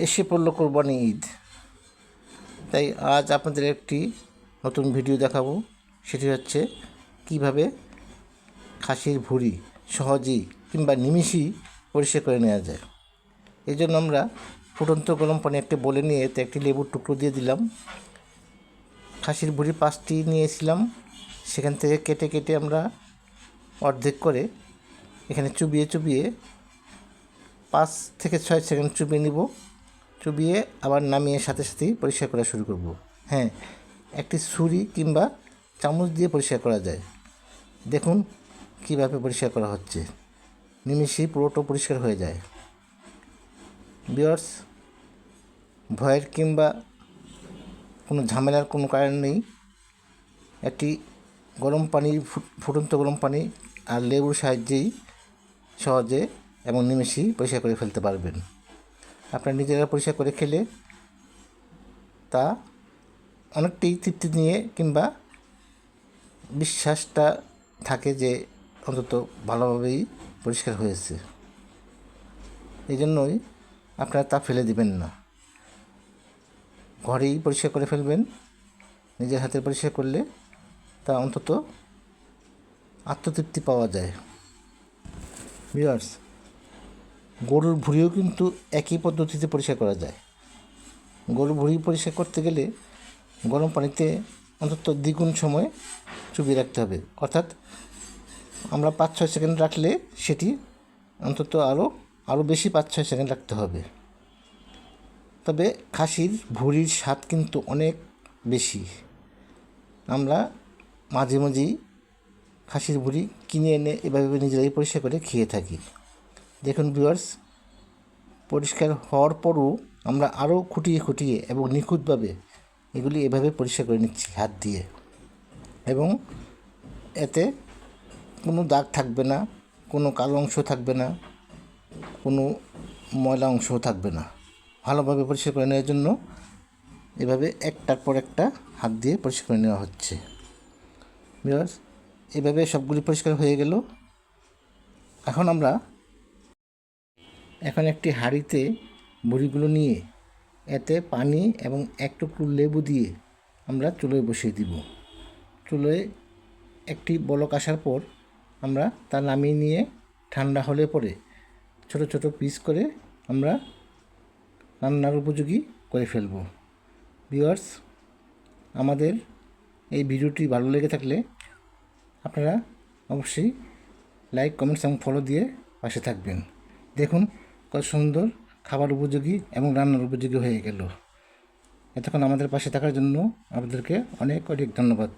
এসে পড়লো কোরবানি ঈদ, তাই আজ আপনাদের একটি নতুন ভিডিও দেখাবো। সেটি হচ্ছে কিভাবে খাসির ভুঁড়ি সহজেই কিংবা নিমিষেই পরিষ্কার করে নেওয়া যায়। এই জন্য আমরা ফুটন্ত গরম পানি একটা বলে নিয়ে এতে একটি লেবুর টুকরো দিয়ে দিলাম। খাসির ভুঁড়ি 5টি নিয়েছিলাম, সেখান থেকে কেটে কেটে আমরা অর্ধেক করে এখানে চুবিয়ে 5 থেকে 6 সেকেন্ড চুবিয়ে নিব। চুবিয়ে আবার নামিয়ে সাথে সাথেই পরিষ্কার করা শুরু করব। হ্যাঁ, একটি ছুরি কিংবা চামচ দিয়ে পরিষ্কার করা যায়। দেখুন কীভাবে পরিষ্কার করা হচ্ছে, নিমিষেই পুরোটা পরিষ্কার হয়ে যায়। ভিউয়ার্স, ভয়ের কিংবা কোনো ঝামেলার কোনো কারণ নেই। একটি গরম পানি, ফুটন্ত গরম পানি আর লেবুর সাহায্যেই সহজে এবং নিমেষেই পরিষ্কার করে ফেলতে পারবেন। আপনারা নিজেরা পরিষ্কার করে খেলে তা অনেকটাই তৃপ্তি নিয়ে কিংবা বিশ্বাসটা থাকে যে অন্তত ভালোভাবেই পরিষ্কার হয়েছে। এই জন্যই আপনারা তা ফেলে দিবেন না, ঘরেই পরিষ্কার করে ফেলবেন। নিজের হাতে পরিষ্কার করলে তা অন্তত আত্মতৃপ্তি পাওয়া যায়। ভিউয়ার্স, গরুর ভুঁড়িও কিন্তু একই পদ্ধতিতে পরিষ্কার করা যায়। গরুর ভুঁড়ি পরিষ্কার করতে গেলে গরম পানিতে অন্তত দ্বিগুণ সময় চুবিয়ে রাখতে হবে, অর্থাৎ আমরা 5-6 সেকেন্ড রাখলে সেটি অন্তত আরও বেশি 5-6 সেকেন্ড রাখতে হবে। তবে খাসির ভুঁড়ির স্বাদ কিন্তু অনেক বেশি। আমরা মাঝে মাঝেই খাসির ভুঁড়ি কিনে এনে এভাবে নিজেরাই পরিষ্কার করে খেয়ে থাকি। দেখুন ভিউয়ার্স, পরিষ্কার হওয়ার পরও আমরা আরও খুঁটিয়ে এবং নিখুঁতভাবে এগুলি এভাবে পরিষ্কার করে নিচ্ছি হাত দিয়ে, এবং এতে কোনো দাগ থাকবে না, কোনো কালো অংশ থাকবে না, কোনো ময়লা অংশও থাকবে না। ভালোভাবে পরিষ্কার করে নেওয়ার জন্য এভাবে একটার পর একটা হাত দিয়ে পরিষ্কার করে নেওয়া হচ্ছে। ভিউয়ার্স, এভাবে সবগুলি পরিষ্কার হয়ে গেল। এখন একটি হাঁড়িতে ভুঁড়িগুলো নিয়ে এতে পানি এবং এক টুকরো লেবু দিয়ে আমরা চুলোয় বসিয়ে দিব। চুলোয় একটি বলক আসার পর আমরা তা নামিয়ে নিয়ে ঠান্ডা হলে পরে ছোট ছোট পিস করে আমরা রান্নার উপযোগী করে ফেলব। ভিউয়ার্স, আমাদের এই ভিডিওটি ভালো লেগে থাকলে আপনারা অবশ্যই লাইক, কমেন্টস এবং ফলো দিয়ে পাশে থাকবেন। দেখুন কত সুন্দর খাবার উপযোগী এবং রান্নার উপযোগী হয়ে গেল। এতক্ষণ আমাদের পাশে থাকার জন্য আপনাদেরকে অনেক অনেক ধন্যবাদ।